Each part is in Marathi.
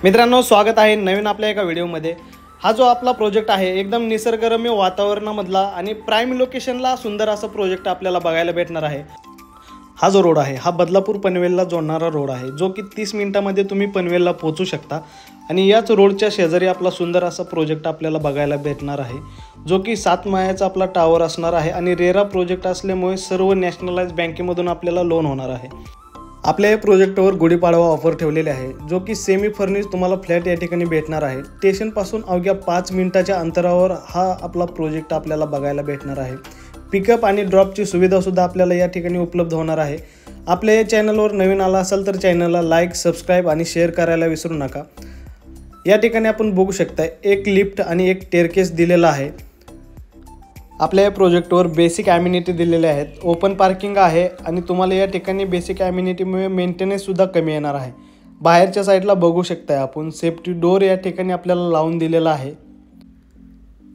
मित्रांनो, स्वागत आहे नवीन आपल्या एका व्हिडिओमध्ये। हा जो आपला प्रोजेक्ट आहे एकदम निसर्गरम्य वातावरणामधला आणि प्राइम लोकेशनला सुंदर असा प्रोजेक्ट आपल्याला बघायला भेटणार आहे। हा जो रोड आहे हा बदलापूर पनवेलला जोडणारा रोड आहे, जो की 30 मिनिटांमध्ये तुम्ही पनवेलला पोहोचू शकता। आणि याच रोडच्या शेजारी आपला सुंदर असा प्रोजेक्ट आपल्याला बघायला भेटणार आहे, जो की 7 माळ्याचा आपला टावर असणार आहे आणि रेरा प्रोजेक्ट असल्यामुळे सर्व नॅशनलाइज बँकेमधून आपल्याला लोन होणार आहे। आपल्या या प्रोजेक्टवर गुढीपाडवा ऑफर ठेवलेले आहे, जो की सेमी फर्निश तुम्हाला फ्लॅट या ठिकाणी भेटणार आहे। स्टेशनपासून अवघ्या 5 मिनिटाच्या अंतरावर हा आपला प्रोजेक्ट आपल्याला बघायला भेटणार आहे। पिकअप आणि ड्रॉपची सुविधा सुद्धा आपल्याला या ठिकाणी उपलब्ध होणार आहे। आपल्या या चॅनलवर नवीन आला असाल तर चॅनलला लाईक, सबस्क्राईब आणि शेअर करायला विसरू नका। या ठिकाणी आपण बघू शकता एक लिफ्ट आणि एक स्टेअरकेस दिलेला आहे। आपल्या या प्रोजेक्टवर बेसिक ॲम्युनिटी दिलेले आहेत, ओपन पार्किंग आहे आणि तुम्हाला या ठिकाणी बेसिक ॲम्युनिटीमुळे मेंटेनन्स सुद्धा कमी येणार आहे। बाहेरच्या साईडला बघू शकता आपण सेफ्टी डोर या ठिकाणी आपल्याला लावून दिलेला आहे।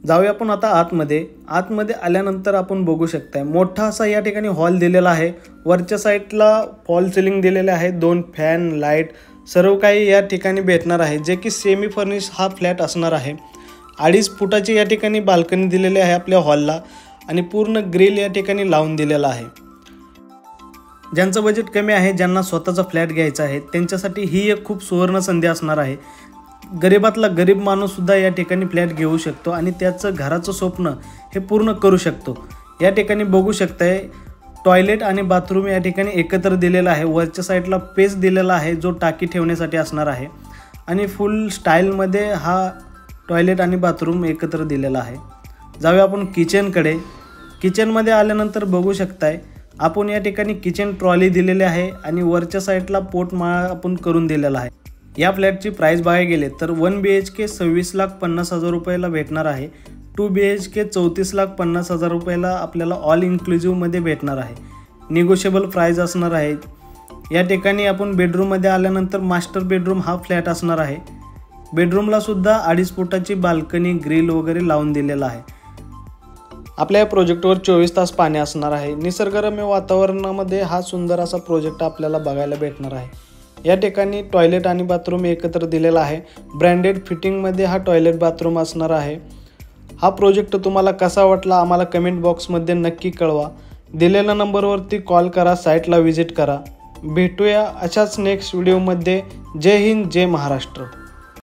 जाऊया आपण आता आतमध्ये आल्यानंतर आपण बघू शकता मोठा असा या ठिकाणी हॉल दिलेला आहे। वरच्या साईडला फॉल सिलिंग दिलेले आहे, 2 फॅन, लाईट सर्व काही या ठिकाणी भेटणार आहे, जे की सेमी फर्निश हा फ्लॅट असणार आहे। 2.5 फुटाची या ठिकाणी बाल्कनी दिलेली आहे आपल्या हॉलला आणि पूर्ण ग्रिल या ठिकाणी लावून दिलेला आहे। ज्यांचं बजेट कमी आहे, ज्यांना स्वतःचा फ्लॅट घ्यायचा आहे, त्यांच्यासाठी ही एक खूप सुवर्ण संधी असणार आहे। गरीबातला गरीब माणूस सुद्धा या ठिकाणी फ्लॅट घेऊ शकतो आणि त्याचं घराचं स्वप्न हे पूर्ण करू शकतो। या ठिकाणी बघू शकताय टॉयलेट आणि बाथरूम या ठिकाणी एकत्र दिलेला आहे। वरच्या साईडला पेस दिलेला आहे, जो टाकी ठेवण्यासाठी असणार आहे आणि फुल स्टाईलमध्ये हा टॉयलेट आणि बाथरूम एकत्र दिलेला आहे। जाऊया आपण किचनकडे। किचनमध्ये आल्यानंतर बघू शकताय आपण या ठिकाणी किचन ट्रॉली दिलेली आहे आणि वरच्या साईडला पोटमाळा आपण करून दिलेला आहे। या फ्लॅटची प्राइस बघायला गेले तर 1 BHK 26,50,000 रुपयाला भेटणार आहे। 2 BHK 34,50,000 रुपयाला आपल्याला ऑल इन्क्लुझिव्हमध्ये भेटणार आहे। निगोशिएबल प्राइस असणार आहे। या ठिकाणी आपण बेडरूममध्ये आल्यानंतर मास्टर बेडरूम हा फ्लॅट असणार आहे। बेडरूमला सुद्धा 2.5 फुटाची बाल्कनी, ग्रिल वगैरे लावून दिलेला आहे। आपल्या या प्रोजेक्टवर 24 तास पाणी असणार आहे। निसर्गरम्य वातावरणामध्ये हा सुंदर असा प्रोजेक्ट आपल्याला बघायला भेटणार आहे। या ठिकाणी टॉयलेट आणि बाथरूम एकत्र दिलेला आहे। ब्रँडेड फिटिंगमध्ये हा टॉयलेट बाथरूम असणार आहे। हा प्रोजेक्ट तुम्हाला कसा वाटला आम्हाला कमेंट बॉक्समध्ये नक्की कळवा। दिलेल्या नंबरवरती कॉल करा, साईटला व्हिजिट करा। भेटूया अशाच नेक्स्ट व्हिडिओमध्ये। जय हिंद, जय महाराष्ट्र।